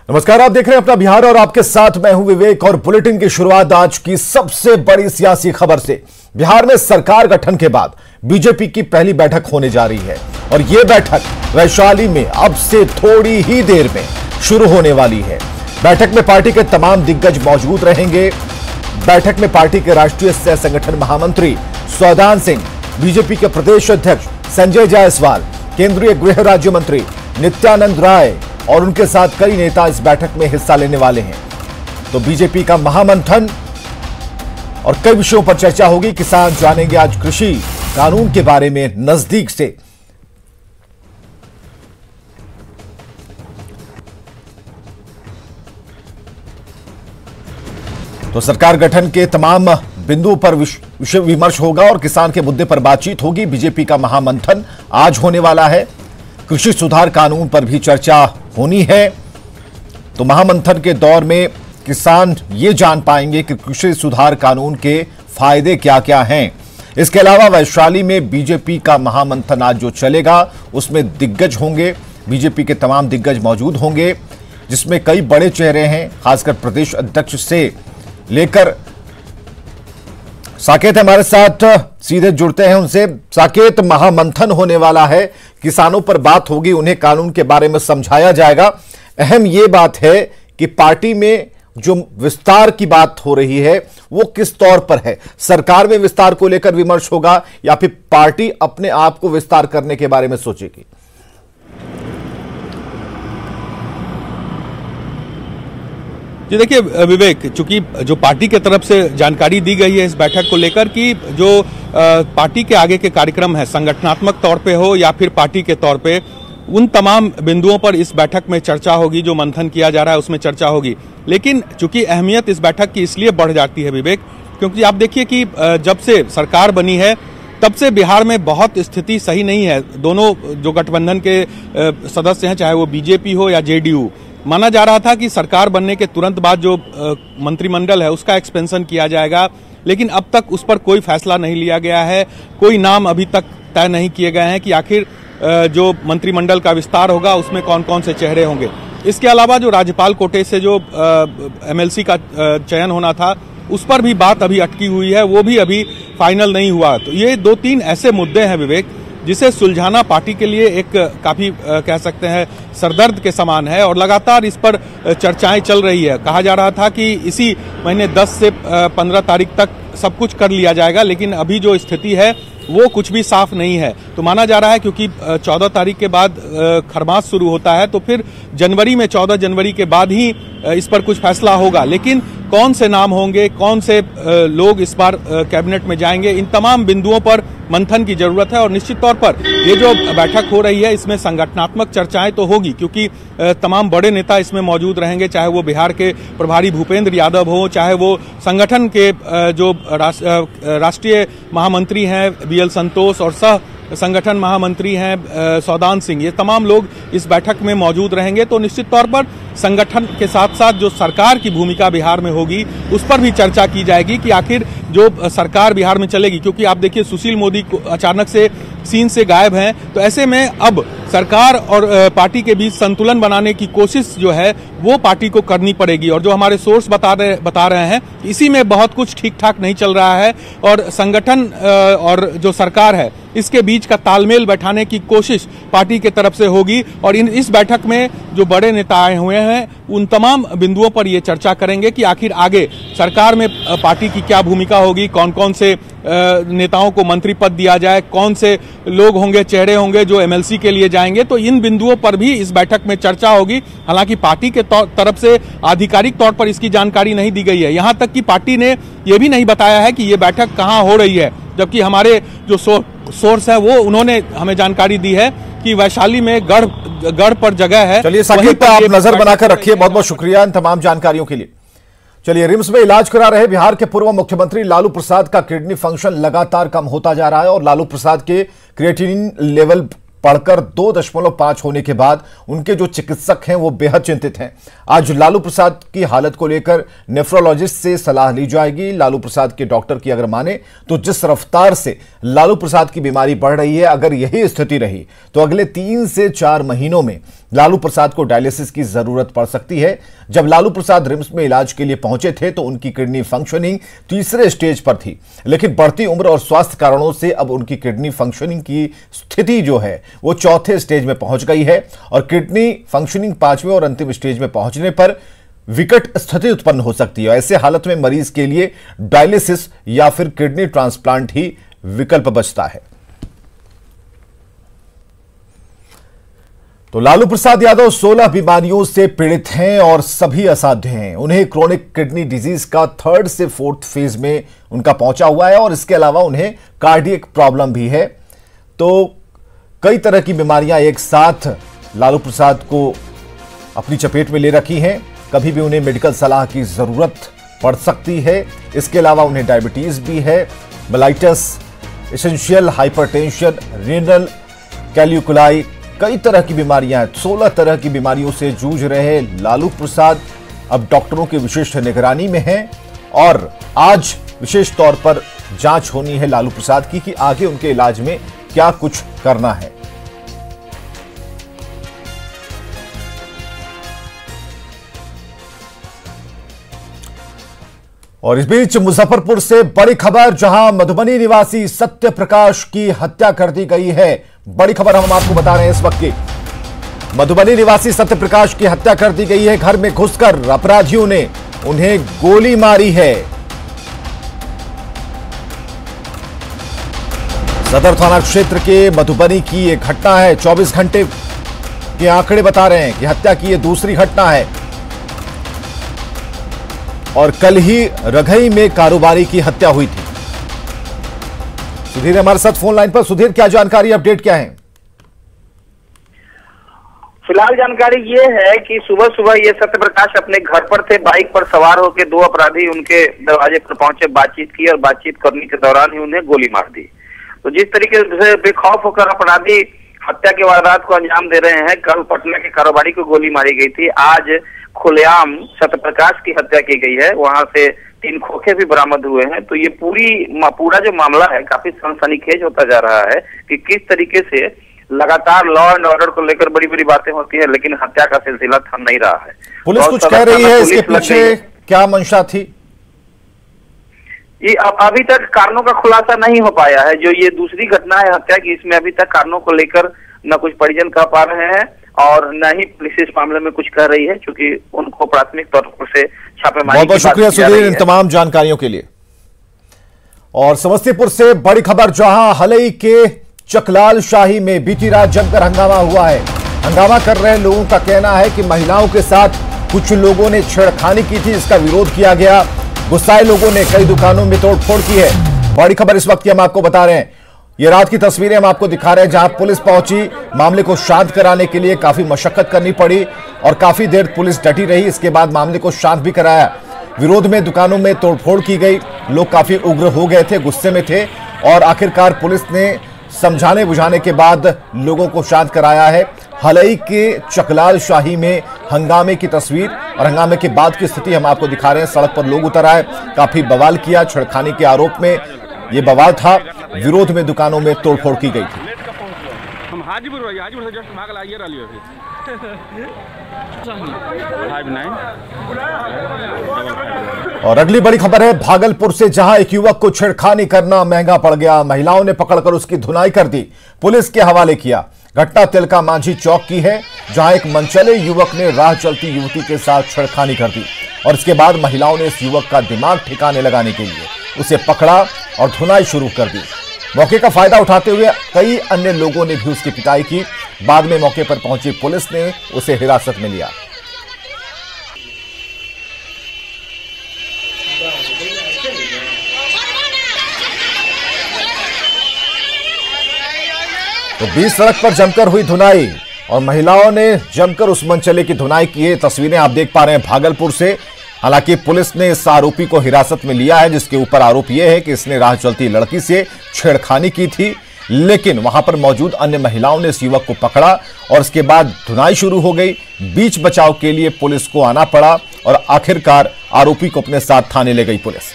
नमस्कार, आप देख रहे हैं अपना बिहार और आपके साथ मैं हूं विवेक। और बुलेटिन की शुरुआत आज की सबसे बड़ी सियासी खबर से। बिहार में सरकार गठन के बाद बीजेपी की पहली बैठक होने जा रही है और यह बैठक वैशाली में अब से थोड़ी ही देर में शुरू होने वाली है। बैठक में पार्टी के तमाम दिग्गज मौजूद रहेंगे। बैठक में पार्टी के राष्ट्रीय सह संगठन महामंत्री सौदान सिंह, बीजेपी के प्रदेश अध्यक्ष संजय जायसवाल, केंद्रीय गृह राज्य मंत्री नित्यानंद राय और उनके साथ कई नेता इस बैठक में हिस्सा लेने वाले हैं। तो बीजेपी का महामंथन और कई विषयों पर चर्चा होगी। किसान जानेंगे आज कृषि कानून के बारे में नजदीक से। तो सरकार गठन के तमाम बिंदुओं पर विषय विमर्श होगा और किसान के मुद्दे पर बातचीत होगी। बीजेपी का महामंथन आज होने वाला है। कृषि सुधार कानून पर भी चर्चा होनी है। तो महामंथन के दौर में किसान ये जान पाएंगे कि कृषि सुधार कानून के फायदे क्या क्या हैं। इसके अलावा वैशाली में बीजेपी का महामंथन आज जो चलेगा उसमें दिग्गज होंगे, बीजेपी के तमाम दिग्गज मौजूद होंगे, जिसमें कई बड़े चेहरे हैं, खासकर प्रदेश अध्यक्ष से लेकर। साकेत हमारे साथ सीधे जुड़ते हैं उनसे। साकेत, महामंथन होने वाला है, किसानों पर बात होगी, उन्हें कानून के बारे में समझाया जाएगा। अहम यह बात है कि पार्टी में जो विस्तार की बात हो रही है वो किस तौर पर है? सरकार में विस्तार को लेकर विमर्श होगा या फिर पार्टी अपने आप को विस्तार करने के बारे में सोचेगी? जी देखिए विवेक, चूंकि जो पार्टी के तरफ से जानकारी दी गई है इस बैठक को लेकर कि जो पार्टी के आगे के कार्यक्रम है, संगठनात्मक तौर पे हो या फिर पार्टी के तौर पे, उन तमाम बिंदुओं पर इस बैठक में चर्चा होगी। जो मंथन किया जा रहा है उसमें चर्चा होगी। लेकिन चूंकि अहमियत इस बैठक की इसलिए बढ़ जाती है विवेक, क्योंकि आप देखिए कि जब से सरकार बनी है तब से बिहार में बहुत स्थिति सही नहीं है। दोनों जो गठबंधन के सदस्य हैं, चाहे वो बीजेपी हो या जेडीयू, माना जा रहा था कि सरकार बनने के तुरंत बाद जो मंत्रिमंडल है उसका एक्सपेंशन किया जाएगा, लेकिन अब तक उस पर कोई फैसला नहीं लिया गया है। कोई नाम अभी तक तय नहीं किए गए हैं कि आखिर जो मंत्रिमंडल का विस्तार होगा उसमें कौन कौन से चेहरे होंगे। इसके अलावा जो राज्यपाल कोटे से जो एमएलसी का चयन होना था उस पर भी बात अभी अटकी हुई है, वो भी अभी फाइनल नहीं हुआ। तो ये दो तीन ऐसे मुद्दे हैं विवेक जिसे सुलझाना पार्टी के लिए एक काफी कह सकते हैं सरदर्द के समान है और लगातार इस पर चर्चाएं चल रही है। कहा जा रहा था कि इसी महीने 10 से 15 तारीख तक सब कुछ कर लिया जाएगा, लेकिन अभी जो स्थिति है वो कुछ भी साफ नहीं है। तो माना जा रहा है क्योंकि 14 तारीख के बाद खरमास शुरू होता है तो फिर जनवरी में 14 जनवरी के बाद ही इस पर कुछ फैसला होगा। लेकिन कौन से नाम होंगे, कौन से लोग इस बार कैबिनेट में जाएंगे, इन तमाम बिंदुओं पर मंथन की जरूरत है। और निश्चित तौर पर ये जो बैठक हो रही है इसमें संगठनात्मक चर्चाएं तो होगी, क्योंकि तमाम बड़े नेता इसमें मौजूद रहेंगे, चाहे वो बिहार के प्रभारी भूपेंद्र यादव हो, चाहे वो संगठन के जो राष्ट्रीय महामंत्री हैं बीएल संतोष और सह संगठन महामंत्री हैं सौदान सिंह, ये तमाम लोग इस बैठक में मौजूद रहेंगे। तो निश्चित तौर पर संगठन के साथ साथ जो सरकार की भूमिका बिहार में होगी उस पर भी चर्चा की जाएगी कि आखिर जो सरकार बिहार में चलेगी, क्योंकि आप देखिए सुशील मोदी अचानक से सीन से गायब हैं। तो ऐसे में अब सरकार और पार्टी के बीच संतुलन बनाने की कोशिश जो है वो पार्टी को करनी पड़ेगी। और जो हमारे सोर्स बता रहे हैं इसी में बहुत कुछ ठीक ठाक नहीं चल रहा है और संगठन और जो सरकार है इसके बीच का तालमेल बैठाने की कोशिश पार्टी के तरफ से होगी। और इस बैठक में जो बड़े नेता आए हुए हैं उन तमाम बिंदुओं पर ये चर्चा करेंगे कि आखिर आगे सरकार में पार्टी की क्या भूमिका होगी, कौन कौन से नेताओं को मंत्री पद दिया जाए, कौन से लोग होंगे, चेहरे होंगे जो एमएलसी के लिए जाएंगे। तो इन बिंदुओं पर भी इस बैठक में चर्चा होगी। हालांकि पार्टी के तरफ से आधिकारिक तौर पर इसकी जानकारी नहीं दी गई है। यहां तक कि पार्टी ने यह भी नहीं बताया है कि ये बैठक कहां हो रही है, जबकि हमारे जो सोर्स है वो उन्होंने हमें जानकारी दी है कि वैशाली में गढ़ पर जगह है। चलिए साकेत, आप नजर बनाकर रखिए। बहुत बहुत शुक्रिया इन तमाम जानकारियों के लिए। चलिए, रिम्स में इलाज करा रहे बिहार के पूर्व मुख्यमंत्री लालू प्रसाद का किडनी फंक्शन लगातार कम होता जा रहा है और लालू प्रसाद के क्रिएटिनिन लेवल बढ़कर 2.5 होने के बाद उनके जो चिकित्सक हैं वो बेहद चिंतित हैं। आज लालू प्रसाद की हालत को लेकर नेफ्रोलॉजिस्ट से सलाह ली जाएगी। लालू प्रसाद के डॉक्टर की अगर माने तो जिस रफ्तार से लालू प्रसाद की बीमारी बढ़ रही है, अगर यही स्थिति रही तो अगले 3 से 4 महीनों में लालू प्रसाद को डायलिसिस की जरूरत पड़ सकती है। जब लालू प्रसाद रिम्स में इलाज के लिए पहुंचे थे तो उनकी किडनी फंक्शनिंग तीसरे स्टेज पर थी, लेकिन बढ़ती उम्र और स्वास्थ्य कारणों से अब उनकी किडनी फंक्शनिंग की स्थिति जो है वो चौथे स्टेज में पहुंच गई है और किडनी फंक्शनिंग 5वें और अंतिम स्टेज में पहुंचने पर विकट स्थिति उत्पन्न हो सकती है। ऐसे हालत में मरीज के लिए डायलिसिस या फिर किडनी ट्रांसप्लांट ही विकल्प बचता है। तो लालू प्रसाद यादव 16 बीमारियों से पीड़ित हैं और सभी असाध्य हैं। उन्हें क्रोनिक किडनी डिजीज का 3rd से 4th फेज में उनका पहुंचा हुआ है और इसके अलावा उन्हें कार्डियक प्रॉब्लम भी है। तो कई तरह की बीमारियां एक साथ लालू प्रसाद को अपनी चपेट में ले रखी हैं। कभी भी उन्हें मेडिकल सलाह की जरूरत पड़ सकती है। इसके अलावा उन्हें डायबिटीज भी है, मेलाइटस, एसेंशियल हाइपरटेंशन, रीनल कैल्कुलाई, कई तरह की बीमारियां हैं। 16 तरह की बीमारियों से जूझ रहे लालू प्रसाद अब डॉक्टरों की विशेष निगरानी में हैं और आज विशेष तौर पर जांच होनी है लालू प्रसाद की कि आगे उनके इलाज में क्या कुछ करना है। और इस बीच मुजफ्फरपुर से बड़ी खबर, जहां मधुबनी निवासी सत्य प्रकाश की हत्या कर दी गई है। बड़ी खबर हम आपको बता रहे हैं इस वक्त की। मधुबनी निवासी सत्य प्रकाश की हत्या कर दी गई है। घर में घुसकर अपराधियों ने उन्हें गोली मारी है। सदर थाना क्षेत्र के मधुबनी की यह घटना है। 24 घंटे के आंकड़े बता रहे हैं कि हत्या की यह दूसरी घटना है और कल ही रघई में कारोबारी की हत्या हुई थी। सुधीर हमारे साथ फोन लाइन पर। सुधीर, क्या जानकारी, अपडेट क्या है? फिलहाल जानकारी ये है कि सुबह सुबह ये सत्य प्रकाश अपने घर पर थे। बाइक पर सवार होकर 2 अपराधी उनके दरवाजे पर पहुंचे, बातचीत की और बातचीत करने के दौरान ही उन्हें गोली मार दी। तो जिस तरीके से बेखौफ होकर अपराधी हत्या की वारदात को अंजाम दे रहे हैं, कल पटना के कारोबारी को गोली मारी गई थी, आज खुलेआम सत्य प्रकाश की हत्या की गई है। वहां से 3 खोखे भी बरामद हुए हैं। तो ये पूरा जो मामला है काफी सनसनीखेज होता जा रहा है कि किस तरीके से लगातार लॉ एंड ऑर्डर को लेकर बड़ी बड़ी बातें होती है, लेकिन हत्या का सिलसिला थम नहीं रहा है। पुलिस कुछ कह रही है, इसके पीछे क्या मंशा थी? ये अभी तक कारणों का खुलासा नहीं हो पाया है। जो ये दूसरी घटना है हत्या की, इसमें अभी तक कारणों को लेकर न कुछ परिजन कह पा रहे हैं और न ही पुलिस इस मामले में कुछ कह रही है, क्योंकि उनको प्राथमिक तौर पर से छापेमारी। बहुत बहुत शुक्रिया सुधीर इन तमाम जानकारियों के लिए। और समस्तीपुर से बड़ी खबर, जहां हलई के चकलाल शाही में बीती रात जमकर हंगामा हुआ है। हंगामा कर रहे लोगों का कहना है कि महिलाओं के साथ कुछ लोगों ने छेड़खानी की थी, इसका विरोध किया गया। गुस्साए लोगों ने कई दुकानों में तोड़फोड़ की है। बड़ी खबर इस वक्त की हम आपको बता रहे हैं। ये रात की तस्वीरें हम आपको दिखा रहे हैं, जहां पुलिस पहुंची। मामले को शांत कराने के लिए काफी मशक्कत करनी पड़ी और काफी देर पुलिस डटी रही। इसके बाद मामले को शांत भी कराया। विरोध में दुकानों में तोड़फोड़ की गई, लोग काफी उग्र हो गए थे, गुस्से में थे और आखिरकार पुलिस ने समझाने बुझाने के बाद लोगों को शांत कराया है। हलई के चकलाल शाही में हंगामे की तस्वीर और हंगामे के बाद की स्थिति हम आपको दिखा रहे हैं। सड़क पर लोग उतर आए, काफी बवाल किया। छेड़खानी के आरोप में यह बवाल था। विरोध में दुकानों में तोड़फोड़ की गई थी। हम हाजीपुर से जस्ट भागल आइए रही अभी। और अगली बड़ी खबर है भागलपुर से, जहां एक युवक को छेड़खानी करना महंगा पड़ गया। महिलाओं ने पकड़कर उसकी धुनाई कर दी, पुलिस के हवाले किया। घटना तिलका मांझी चौक की है, जहां एक मनचले युवक ने राह चलती युवती के साथ छेड़खानी कर दी और इसके बाद महिलाओं ने इस युवक का दिमाग ठिकाने लगाने के लिए उसे पकड़ा और धुनाई शुरू कर दी। मौके का फायदा उठाते हुए कई अन्य लोगों ने भी उसकी पिटाई की। बाद में मौके पर पहुंची पुलिस ने उसे हिरासत में लिया। तो बीच सड़क पर जमकर हुई धुनाई और महिलाओं ने जमकर उस मनचले की धुनाई की है। तस्वीरें आप देख पा रहे हैं भागलपुर से। हालांकि पुलिस ने इस आरोपी को हिरासत में लिया है, जिसके ऊपर आरोप यह है कि इसने राह चलती लड़की से छेड़खानी की थी। लेकिन वहां पर मौजूद अन्य महिलाओं ने इस युवक को पकड़ा और इसके बाद धुनाई शुरू हो गई। बीच बचाव के लिए पुलिस को आना पड़ा और आखिरकार आरोपी को अपने साथ थाने ले गई पुलिस।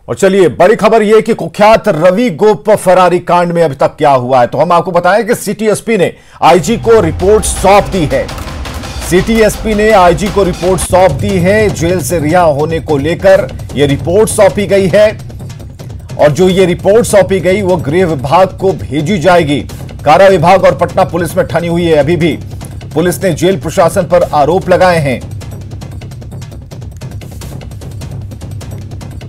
और चलिए बड़ी खबर यह कि कुख्यात रवि गोप फरारी कांड में अभी तक क्या हुआ है, तो हम आपको बताएं कि सिटी एसपी ने आईजी को रिपोर्ट सौंप दी है। सिटी एसपी ने आईजी को रिपोर्ट सौंप दी है। जेल से रिहा होने को लेकर यह रिपोर्ट सौंपी गई है और जो ये रिपोर्ट सौंपी गई वो गृह विभाग को भेजी जाएगी। कारा विभाग और पटना पुलिस में ठनी हुई है। अभी भी पुलिस ने जेल प्रशासन पर आरोप लगाए हैं।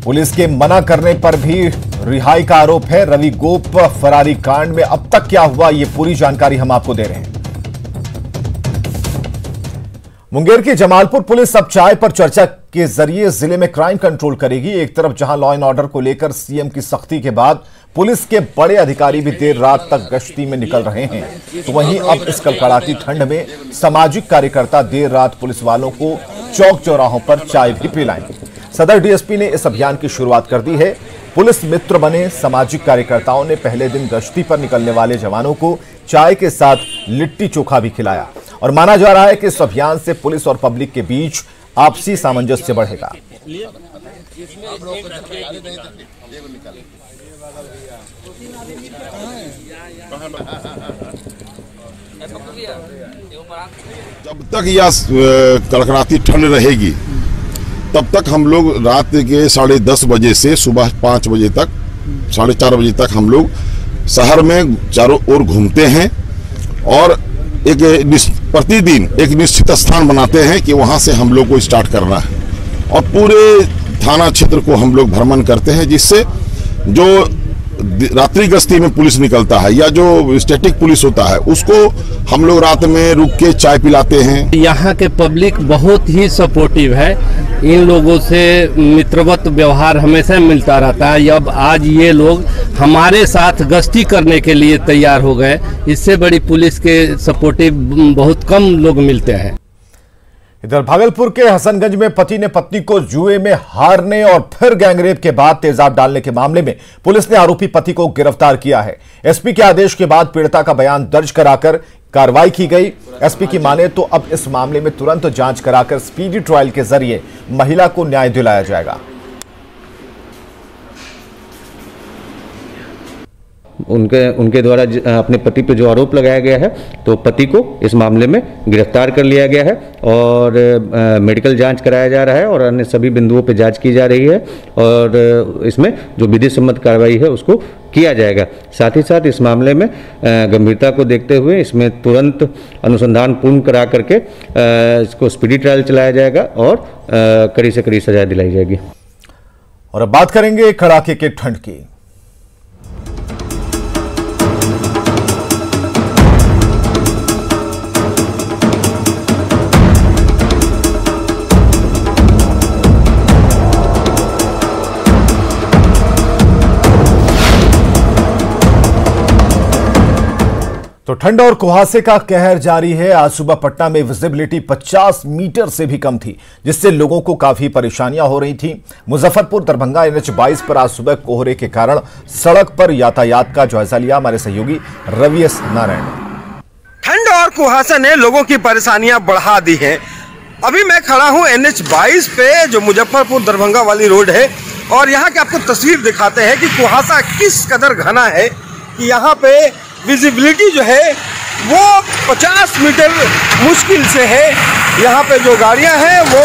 पुलिस के मना करने पर भी रिहाई का आरोप है। रवि गोप फरारी कांड में अब तक क्या हुआ, ये पूरी जानकारी हम आपको दे रहे हैं। मुंगेर की जमालपुर पुलिस अब चाय पर चर्चा के जरिए जिले में क्राइम कंट्रोल करेगी। एक तरफ जहां लॉ एंड ऑर्डर को लेकर सीएम की सख्ती के बाद पुलिस के बड़े अधिकारी भी देर रात तक गश्ती में निकल रहे हैं, तो वहीं अब इस कड़कड़ाती ठंड में सामाजिक कार्यकर्ता देर रात पुलिस वालों को चौक चौराहों पर चाय भी पिलाएंगे। सदर डीएसपी ने इस अभियान की शुरुआत कर दी है। पुलिस मित्र बने सामाजिक कार्यकर्ताओं ने पहले दिन गश्ती पर निकलने वाले जवानों को चाय के साथ लिट्टी चोखा भी खिलाया और माना जा रहा है कि इस अभियान से पुलिस और पब्लिक के बीच आपसी सामंजस्य बढ़ेगा। जब तक यह कड़कड़ाती ठंड रहेगी तब तक हम लोग रात के 10:30 बजे से सुबह 5 बजे तक 4:30 बजे तक हम लोग शहर में चारों ओर घूमते हैं और एक प्रतिदिन एक निश्चित स्थान बनाते हैं कि वहां से हम लोग को स्टार्ट करना है और पूरे थाना क्षेत्र को हम लोग भ्रमण करते हैं, जिससे जो रात्रि गश्ती में पुलिस निकलता है या जो स्टैटिक पुलिस होता है उसको हम लोग रात में रुक के चाय पिलाते हैं। यहाँ के पब्लिक बहुत ही सपोर्टिव है। इन लोगों से मित्रवत व्यवहार हमेशा मिलता रहता है। अब आज ये लोग हमारे साथ गश्ती करने के लिए तैयार हो गए। इससे बड़ी पुलिस के सपोर्टिव बहुत कम लोग मिलते हैं। इधर भागलपुर के हसनगंज में पति ने पत्नी को जुए में हारने और फिर गैंगरेप के बाद तेजाब डालने के मामले में पुलिस ने आरोपी पति को गिरफ्तार किया है। एसपी के आदेश के बाद पीड़िता का बयान दर्ज कराकर कार्रवाई की गई। एसपी की माने तो अब इस मामले में तुरंत जांच कराकर स्पीडी ट्रायल के जरिए महिला को न्याय दिलाया जाएगा। उनके द्वारा अपने पति पे जो आरोप लगाया गया है, तो पति को इस मामले में गिरफ्तार कर लिया गया है और मेडिकल जांच कराया जा रहा है और अन्य सभी बिंदुओं पे जांच की जा रही है और इसमें जो विधि सम्मत कार्रवाई है उसको किया जाएगा। साथ ही साथ इस मामले में गंभीरता को देखते हुए इसमें तुरंत अनुसंधान पूर्ण करा करके इसको स्पीडी ट्रायल चलाया जाएगा और कड़ी से कड़ी सजा दिलाई जाएगी। और अब बात करेंगे कड़ाके के ठंड की। तो ठंड और कुहासे का कहर जारी है। आज सुबह पटना में विजिबिलिटी 50 मीटर से भी कम थी, जिससे लोगों को काफी परेशानियां हो रही थी। मुजफ्फरपुर दरभंगा NH-22 पर आज सुबह कोहरे के कारण सड़क पर यातायात का जायजा लिया हमारे सहयोगी रवि एस नारायण ने। ठंड और कुहासा ने लोगों की परेशानियां बढ़ा दी है। अभी मैं खड़ा हूं NH-22 पे, जो मुजफ्फरपुर दरभंगा वाली रोड है, और यहाँ के आपको तस्वीर दिखाते हैं कि कुहासा किस कदर घना है कि यहाँ पे विजिबिलिटी जो है वो 50 मीटर मुश्किल से है। यहाँ पे जो गाड़ियाँ हैं वो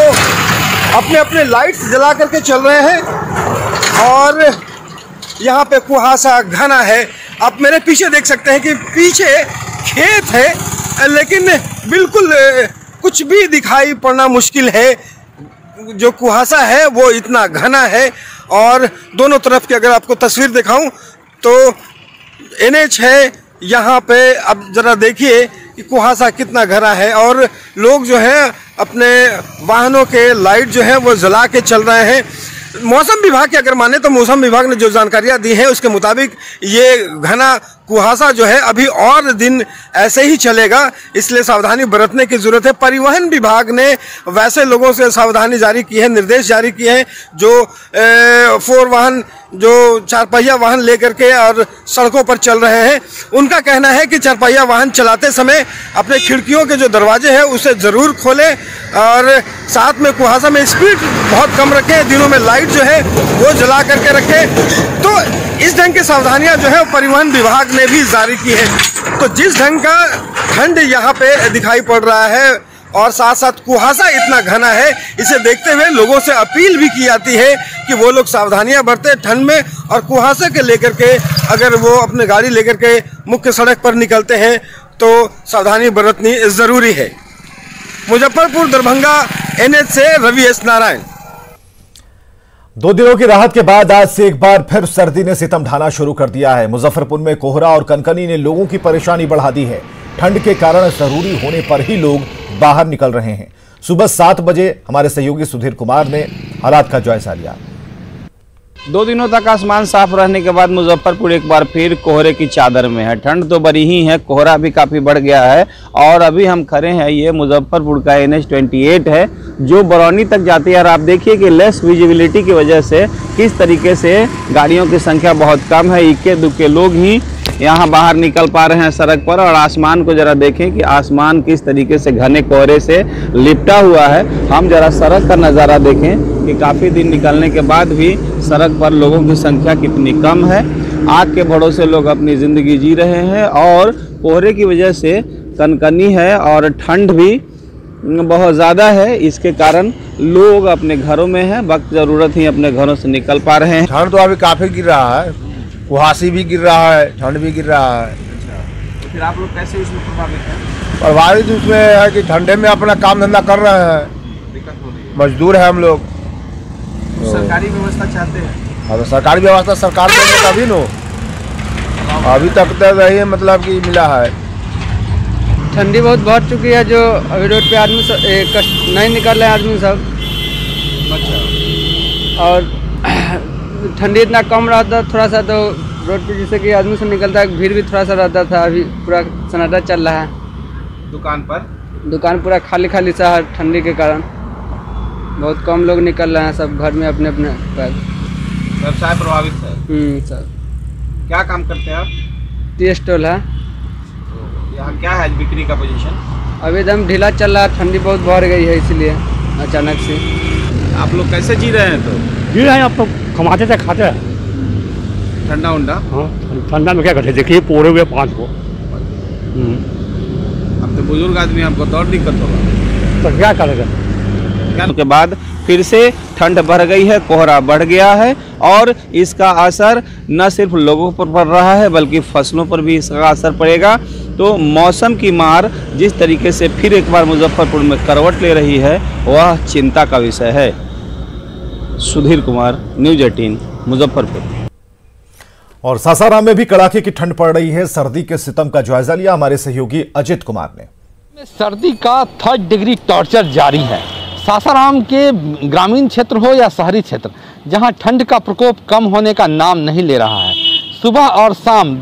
अपने अपने लाइट्स जला करके चल रहे हैं और यहाँ पे कुहासा घना है। आप मेरे पीछे देख सकते हैं कि पीछे खेत है, लेकिन बिल्कुल कुछ भी दिखाई पड़ना मुश्किल है। जो कुहासा है वो इतना घना है और दोनों तरफ की अगर आपको तस्वीर दिखाऊं तो NH है, यहाँ पे अब जरा देखिए कि कुहासा कितना घना है और लोग जो है अपने वाहनों के लाइट जो है वो जला के चल रहे हैं। मौसम विभाग की अगर माने तो मौसम विभाग ने जो जानकारियाँ दी हैं उसके मुताबिक ये घना कुहासा जो है अभी और दिन ऐसे ही चलेगा, इसलिए सावधानी बरतने की जरूरत है। परिवहन विभाग ने वैसे लोगों से सावधानी जारी की है, निर्देश जारी किए हैं जो 4 वाहन, जो 4 पहिया वाहन लेकर के और सड़कों पर चल रहे हैं। उनका कहना है कि 4 पहिया वाहन चलाते समय अपने खिड़कियों के जो दरवाजे हैं उसे ज़रूर खोलें और साथ में कुहासा में स्पीड बहुत कम रखें, दिनों में लाइट जो है वो जला करके रखें। तो इस ढंग की सावधानियां जो है परिवहन विभाग ने भी जारी की है। तो जिस ढंग का ठंड यहाँ पे दिखाई पड़ रहा है और साथ साथ कुहासा इतना घना है, इसे देखते हुए लोगों से अपील भी की जाती है कि वो लोग सावधानियां बरतें ठंड में, और कुहासे के लेकर के अगर वो अपनी गाड़ी लेकर के मुख्य सड़क पर निकलते हैं तो सावधानी बरतनी जरूरी है। मुजफ्फरपुर दरभंगा NH से रवि एस नारायण। 2 दिनों की राहत के बाद आज से एक बार फिर सर्दी ने सितम ढाना शुरू कर दिया है। मुजफ्फरपुर में कोहरा और कनकनी ने लोगों की परेशानी बढ़ा दी है। ठंड के कारण जरूरी होने पर ही लोग बाहर निकल रहे हैं। सुबह 7 बजे हमारे सहयोगी सुधीर कुमार ने हालात का जायजा लिया। 2 दिनों तक आसमान साफ रहने के बाद मुजफ्फरपुर एक बार फिर कोहरे की चादर में है। ठंड तो बड़ी ही है, कोहरा भी काफ़ी बढ़ गया है और अभी हम खड़े हैं, ये मुजफ्फरपुर का NH 28 है जो बरौनी तक जाती है। और आप देखिए कि लेस विजिबिलिटी की वजह से किस तरीके से गाड़ियों की संख्या बहुत कम है। इक्के दुक्के लोग ही यहाँ बाहर निकल पा रहे हैं सड़क पर। और आसमान को जरा देखें कि आसमान किस तरीके से घने कोहरे से लिपटा हुआ है। हम जरा सड़क का नज़ारा देखें कि काफ़ी दिन निकलने के बाद भी सड़क पर लोगों की संख्या कितनी कम है। आग के भरोसे लोग अपनी ज़िंदगी जी रहे हैं और कोहरे की वजह से कनकनी है और ठंड भी बहुत ज़्यादा है। इसके कारण लोग अपने घरों में हैं, वक्त ज़रूरत ही अपने घरों से निकल पा रहे हैं। ठंड तो अभी काफ़ी गिर रहा है, कुहासी भी गिर रहा है, ठंड भी गिर रहा है। तो फिर आप लोग कैसे इसमें प्रभावित हैं? प्रभावित उसमें है कि ठंडे में अपना काम धंधा कर रहे हैं, दिक्कत हो रही है, मजदूर है हम लोग। तो सरकारी व्यवस्था चाहते हैं? अब सरकारी व्यवस्था सरकार देने कभी नो, अभी तक तो वही मतलब कि मिला है। ठंडी बहुत बढ़ चुकी है, जो अभी रोड पे आदमी सब नहीं निकल रहे हैं आदमी सब। अच्छा। और ठंडी इतना कम रहता थोड़ा सा तो रोड पे जैसे कि आदमी से निकलता है, भीड़ भी थोड़ा सा रहता था। अभी पूरा सन्नाटा चल रहा है। दुकान पूरा खाली खाली सा है ठंडी के कारण। बहुत कम लोग निकल रहे हैं, सब घर में अपने अपने व्यवसाय प्रभावित है। सर क्या काम करते हैं आप? टी स्टॉल है। तो यहाँ क्या है बिक्री का पोजीशन? अभी एकदम ढीला चल रहा है, ठंडी बहुत बढ़ गई है इसलिए अचानक से। आप लोग कैसे जी रहे हैं? तो जी रहे हैं, आप तो कमाते थे खाते हैं। ठंडा उंडा? हाँ, ठंडा में क्या करते, देखिए पूरे हुए 5 को। अब तो बुजुर्ग आदमी, आपको तो और दिक्कत होगा। तो क्या करेगा? के बाद फिर से ठंड बढ़ गई है, कोहरा बढ़ गया है और इसका असर न सिर्फ लोगों पर पड़ रहा है बल्कि फसलों पर भी इसका असर पड़ेगा। तो मौसम की मार जिस तरीके से फिर एक बार मुजफ्फरपुर में करवट ले रही है वह चिंता का विषय है। सुधीर कुमार, न्यूज़ 18 मुजफ्फरपुर। और सासाराम में भी कड़ाके की ठंड पड़ रही है। सर्दी के सितम का जायजा लिया हमारे सहयोगी अजित कुमार ने। सर्दी का 3rd डिग्री टॉर्चर जारी है। सासाराम के ग्रामीण क्षेत्र हो या शहरी क्षेत्र, जहां ठंड का प्रकोप कम होने का नाम नहीं ले रहा है। सुबह और शाम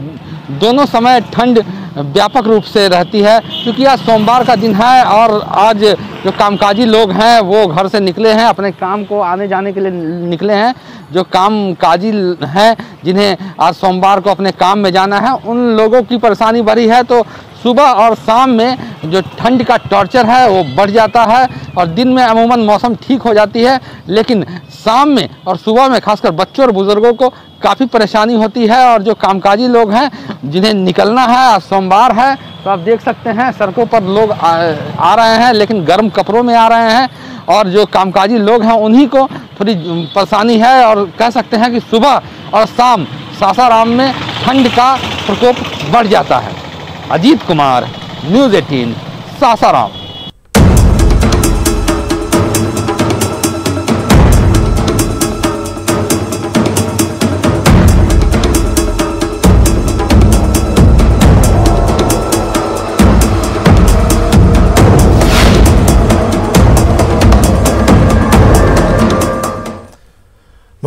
दोनों समय ठंड व्यापक रूप से रहती है, क्योंकि आज सोमवार का दिन है और आज जो कामकाजी लोग हैं वो घर से निकले हैं, अपने काम को आने जाने के लिए निकले हैं। जो कामकाजी हैं जिन्हें आज सोमवार को अपने काम में जाना है, उन लोगों की परेशानी बढ़ी है। तो सुबह और शाम में जो ठंड का टॉर्चर है वो बढ़ जाता है और दिन में अमूमन मौसम ठीक हो जाती है, लेकिन शाम में और सुबह में खासकर बच्चों और बुजुर्गों को काफ़ी परेशानी होती है। और जो कामकाजी लोग हैं जिन्हें निकलना है, आज सोमवार है तो आप देख सकते हैं सड़कों पर लोग आ रहे हैं, लेकिन गर्म कपड़ों में आ रहे हैं। और जो कामकाजी लोग हैं उन्हीं को थोड़ी परेशानी है और कह सकते हैं कि सुबह और शाम सासाराम में ठंड का प्रकोप बढ़ जाता है। अजीत कुमार, न्यूज़ 18 सासाराम।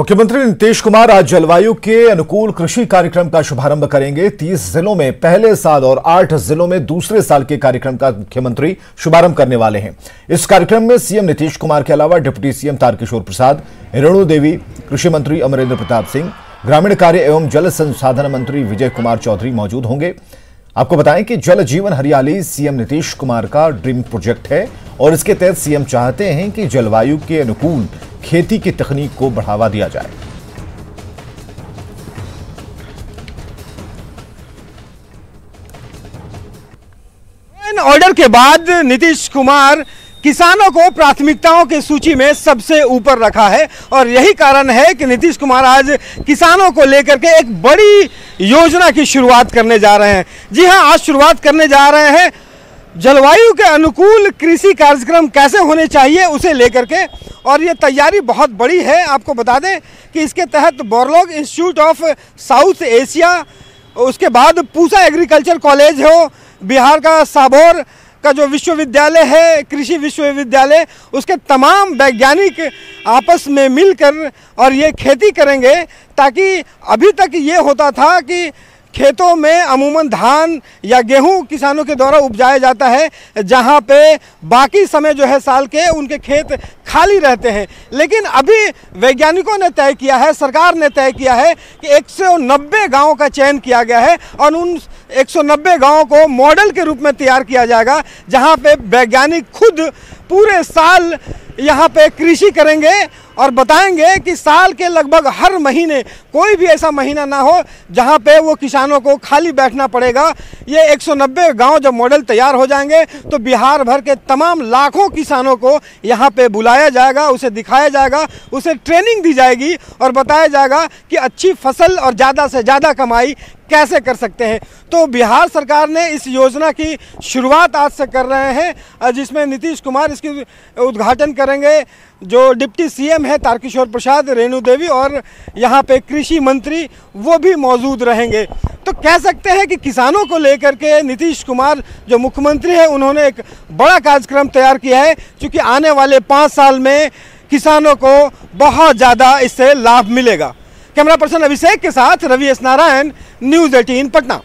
मुख्यमंत्री नीतीश कुमार आज जलवायु के अनुकूल कृषि कार्यक्रम का शुभारंभ करेंगे। 30 जिलों में पहले साल और 8 जिलों में दूसरे साल के कार्यक्रम का मुख्यमंत्री शुभारंभ करने वाले हैं। इस कार्यक्रम में सीएम नीतीश कुमार के अलावा डिप्टी सीएम तारकिशोर प्रसाद, रेणु देवी, कृषि मंत्री अमरेंद्र प्रताप सिंह, ग्रामीण कार्य एवं जल संसाधन मंत्री विजय कुमार चौधरी मौजूद होंगे। आपको बताएं कि जल जीवन हरियाली सीएम नीतीश कुमार का ड्रीम प्रोजेक्ट है और इसके तहत सीएम चाहते हैं कि जलवायु के अनुकूल खेती की तकनीक को बढ़ावा दिया जाए। ऑर्डर के बाद नीतीश कुमार किसानों को प्राथमिकताओं की सूची में सबसे ऊपर रखा है और यही कारण है कि नीतीश कुमार आज किसानों को लेकर के एक बड़ी योजना की शुरुआत करने जा रहे हैं। जी हां, आज शुरुआत करने जा रहे हैं जलवायु के अनुकूल कृषि कार्यक्रम कैसे होने चाहिए उसे लेकर के, और ये तैयारी बहुत बड़ी है। आपको बता दें कि इसके तहत Borlaug institute of south Asia, उसके बाद पूसा एग्रीकल्चर कॉलेज हो, बिहार का साबौर का जो विश्वविद्यालय है कृषि विश्वविद्यालय, उसके तमाम वैज्ञानिक आपस में मिलकर और ये खेती करेंगे। ताकि अभी तक ये होता था कि खेतों में अमूमन धान या गेहूं किसानों के द्वारा उपजाया जाता है, जहां पे बाकी समय जो है साल के उनके खेत खाली रहते हैं। लेकिन अभी वैज्ञानिकों ने तय किया है, सरकार ने तय किया है कि 190 गांवों का चयन किया गया है और उन 190 गांवों को मॉडल के रूप में तैयार किया जाएगा, जहां पे वैज्ञानिक खुद पूरे साल यहाँ पे कृषि करेंगे और बताएंगे कि साल के लगभग हर महीने कोई भी ऐसा महीना ना हो जहाँ पे वो किसानों को खाली बैठना पड़ेगा। ये 190 गांव जब मॉडल तैयार हो जाएंगे तो बिहार भर के तमाम लाखों किसानों को यहाँ पे बुलाया जाएगा, उसे दिखाया जाएगा, उसे ट्रेनिंग दी जाएगी और बताया जाएगा कि अच्छी फसल और ज़्यादा से ज़्यादा कमाई कैसे कर सकते हैं। तो बिहार सरकार ने इस योजना की शुरुआत आज से कर रहे हैं, जिसमें नीतीश कुमार इसकी उद्घाटन करेंगे। जो डिप्टी सीएम है तारकिशोर प्रसाद, रेणु देवी और यहाँ पे कृषि मंत्री वो भी मौजूद रहेंगे। तो कह सकते हैं कि किसानों को लेकर के नीतीश कुमार जो मुख्यमंत्री है उन्होंने एक बड़ा कार्यक्रम तैयार किया है, क्योंकि आने वाले 5 साल में किसानों को बहुत ज़्यादा इससे लाभ मिलेगा। कैमरा पर्सन अभिषेक के साथ रवि एस नारायण, न्यूज़ 18 पटना।